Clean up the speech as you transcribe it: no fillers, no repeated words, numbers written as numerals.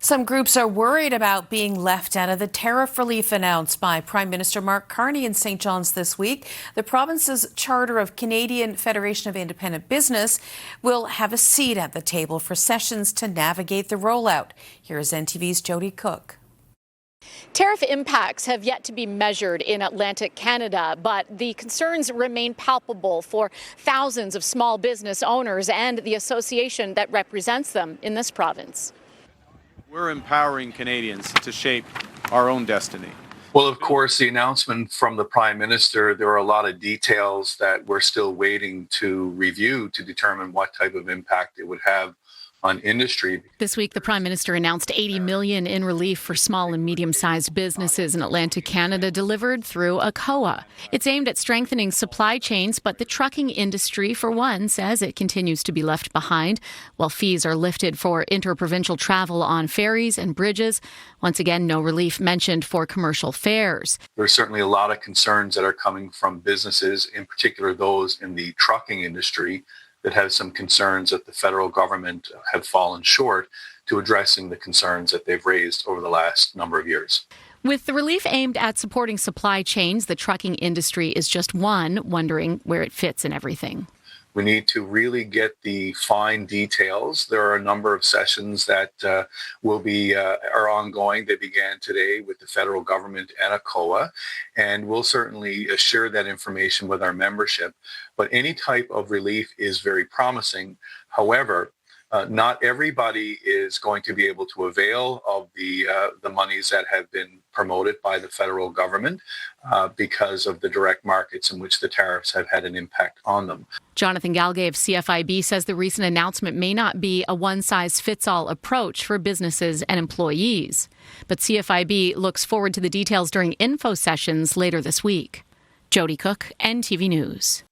Some groups are worried about being left out of the tariff relief announced by Prime Minister Mark Carney in St. John's this week. The province's charter of Canadian Federation of Independent Business will have a seat at the table for sessions to navigate the rollout. Here's NTV's Jodi Cooke. Tariff impacts have yet to be measured in Atlantic Canada, but the concerns remain palpable for thousands of small business owners and the association that represents them in this province. We're empowering Canadians to shape our own destiny. Well, of course, the announcement from the Prime Minister, there are a lot of details that we're still waiting to review to determine what type of impact it would have on industry. This week, the Prime Minister announced $80 million in relief for small and medium-sized businesses in Atlantic Canada, delivered through a COA. It's aimed at strengthening supply chains, but the trucking industry, for one, says it continues to be left behind, while fees are lifted for interprovincial travel on ferries and bridges. Once again, no relief mentioned for commercial fares. There's certainly a lot of concerns that are coming from businesses, in particular those in the trucking industry, that have some concerns that the federal government have fallen short to addressing the concerns that they've raised over the last number of years. With the relief aimed at supporting supply chains, the trucking industry is just one, wondering where it fits in everything. We need to really get the fine details. There are a number of sessions that are ongoing. They began today with the federal government and a COA, and we'll certainly share that information with our membership. But any type of relief is very promising. However, not everybody is going to be able to avail of the monies that have been promoted by the federal government because of the direct markets in which the tariffs have had an impact on them. Jonathan Galgay of CFIB says the recent announcement may not be a one-size-fits-all approach for businesses and employees. But CFIB looks forward to the details during info sessions later this week. Jodi Cooke, NTV News.